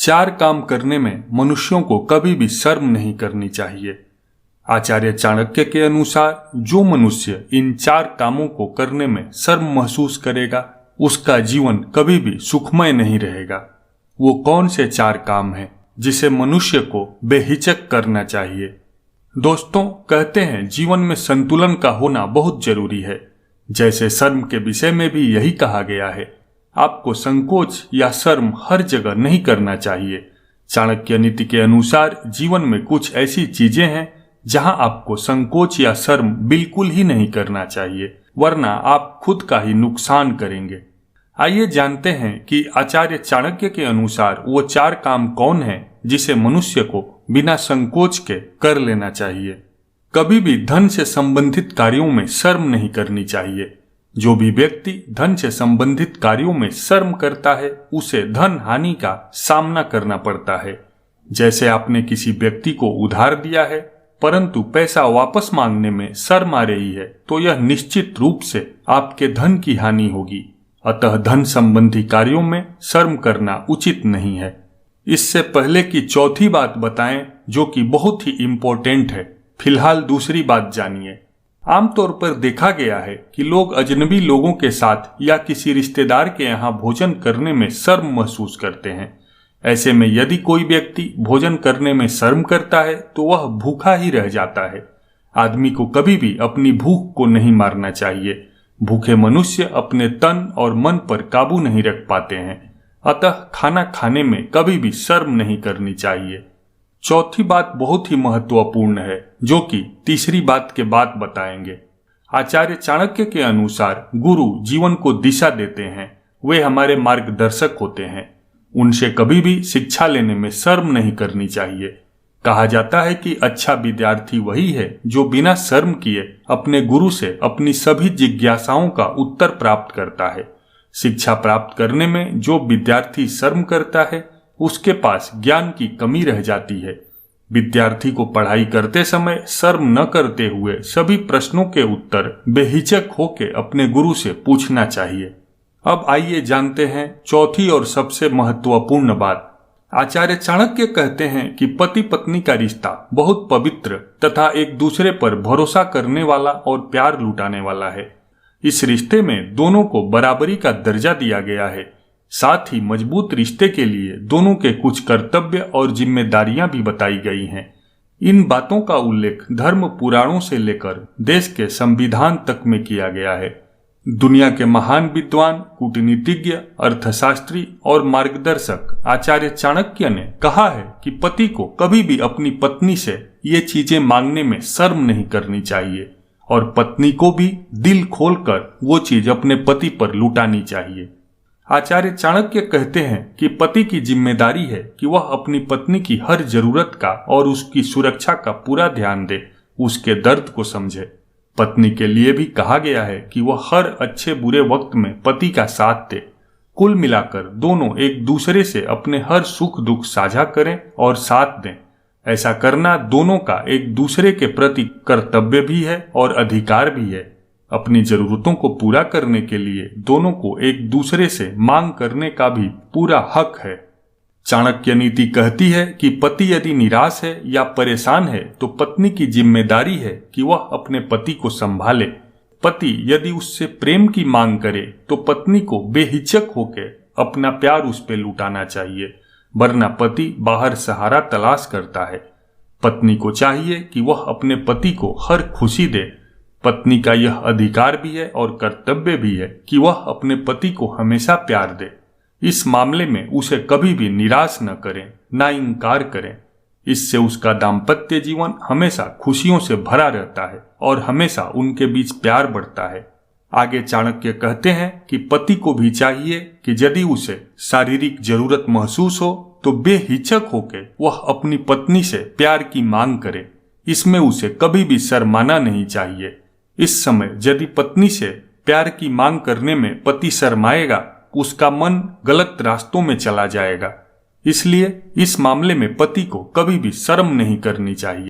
चार काम करने में मनुष्यों को कभी भी शर्म नहीं करनी चाहिए। आचार्य चाणक्य के अनुसार जो मनुष्य इन चार कामों को करने में शर्म महसूस करेगा उसका जीवन कभी भी सुखमय नहीं रहेगा। वो कौन से चार काम हैं जिसे मनुष्य को बेहिचक करना चाहिए? दोस्तों, कहते हैं जीवन में संतुलन का होना बहुत जरूरी है। जैसे शर्म के विषय में भी यही कहा गया है, आपको संकोच या शर्म हर जगह नहीं करना चाहिए। चाणक्य नीति के अनुसार जीवन में कुछ ऐसी चीजें हैं जहां आपको संकोच या शर्म बिल्कुल ही नहीं करना चाहिए, वरना आप खुद का ही नुकसान करेंगे। आइए जानते हैं कि आचार्य चाणक्य के अनुसार वो चार काम कौन हैं जिसे मनुष्य को बिना संकोच के कर लेना चाहिए। कभी भी धन से संबंधित कार्यों में शर्म नहीं करनी चाहिए। जो भी व्यक्ति धन से संबंधित कार्यों में शर्म करता है उसे धन हानि का सामना करना पड़ता है। जैसे आपने किसी व्यक्ति को उधार दिया है परंतु पैसा वापस मांगने में शर्म आ रही है तो यह निश्चित रूप से आपके धन की हानि होगी। अतः धन संबंधी कार्यों में शर्म करना उचित नहीं है। इससे पहले की चौथी बात बताएं जो कि बहुत ही इम्पोर्टेंट है। फिलहाल दूसरी बात जानिए। आमतौर पर देखा गया है कि लोग अजनबी लोगों के साथ या किसी रिश्तेदार के यहाँ भोजन करने में शर्म महसूस करते हैं। ऐसे में यदि कोई व्यक्ति भोजन करने में शर्म करता है तो वह भूखा ही रह जाता है। आदमी को कभी भी अपनी भूख को नहीं मारना चाहिए। भूखे मनुष्य अपने तन और मन पर काबू नहीं रख पाते हैं। अतः खाना खाने में कभी भी शर्म नहीं करनी चाहिए। चौथी बात बहुत ही महत्वपूर्ण है जो कि तीसरी बात के बाद बताएंगे। आचार्य चाणक्य के अनुसार गुरु जीवन को दिशा देते हैं। वे हमारे मार्गदर्शक होते हैं। उनसे कभी भी शिक्षा लेने में शर्म नहीं करनी चाहिए। कहा जाता है कि अच्छा विद्यार्थी वही है जो बिना शर्म किए अपने गुरु से अपनी सभी जिज्ञासाओं का उत्तर प्राप्त करता है। शिक्षा प्राप्त करने में जो विद्यार्थी शर्म करता है उसके पास ज्ञान की कमी रह जाती है। विद्यार्थी को पढ़ाई करते समय शर्म न करते हुए सभी प्रश्नों के उत्तर बेहिचक होकर अपने गुरु से पूछना चाहिए। अब आइए जानते हैं चौथी और सबसे महत्वपूर्ण बात। आचार्य चाणक्य कहते हैं कि पति पत्नी का रिश्ता बहुत पवित्र तथा एक दूसरे पर भरोसा करने वाला और प्यार लुटाने वाला है। इस रिश्ते में दोनों को बराबरी का दर्जा दिया गया है। साथ ही मजबूत रिश्ते के लिए दोनों के कुछ कर्तव्य और जिम्मेदारियां भी बताई गई हैं। इन बातों का उल्लेख धर्म पुराणों से लेकर देश के संविधान तक में किया गया है। दुनिया के महान विद्वान, कूटनीतिज्ञ, अर्थशास्त्री और मार्गदर्शक आचार्य चाणक्य ने कहा है कि पति को कभी भी अपनी पत्नी से ये चीजें मांगने में शर्म नहीं करनी चाहिए और पत्नी को भी दिल खोलकर वो चीज अपने पति पर लुटानी चाहिए। आचार्य चाणक्य कहते हैं कि पति की जिम्मेदारी है कि वह अपनी पत्नी की हर जरूरत का और उसकी सुरक्षा का पूरा ध्यान दे, उसके दर्द को समझे। पत्नी के लिए भी कहा गया है कि वह हर अच्छे बुरे वक्त में पति का साथ दे। कुल मिलाकर दोनों एक दूसरे से अपने हर सुख दुख साझा करें और साथ दें। ऐसा करना दोनों का एक दूसरे के प्रति कर्तव्य भी है और अधिकार भी है। अपनी जरूरतों को पूरा करने के लिए दोनों को एक दूसरे से मांग करने का भी पूरा हक है। चाणक्य नीति कहती है कि पति यदि निराश है या परेशान है तो पत्नी की जिम्मेदारी है कि वह अपने पति को संभाले। पति यदि उससे प्रेम की मांग करे तो पत्नी को बेहिचक होकर अपना प्यार उस पर लुटाना चाहिए, वरना पति बाहर सहारा तलाश करता है। पत्नी को चाहिए कि वह अपने पति को हर खुशी दे। पत्नी का यह अधिकार भी है और कर्तव्य भी है कि वह अपने पति को हमेशा प्यार दे। इस मामले में उसे कभी भी निराश न करें, ना इनकार करें। इससे उसका दाम्पत्य जीवन हमेशा खुशियों से भरा रहता है और हमेशा उनके बीच प्यार बढ़ता है। आगे चाणक्य कहते हैं कि पति को भी चाहिए कि यदि उसे शारीरिक जरूरत महसूस हो तो बेहिचक होकर वह अपनी पत्नी से प्यार की मांग करे। इसमें उसे कभी भी शर्माना नहीं चाहिए। इस समय यदि पत्नी से प्यार की मांग करने में पति शर्माएगा उसका मन गलत रास्तों में चला जाएगा। इसलिए इस मामले में पति को कभी भी शर्म नहीं करनी चाहिए।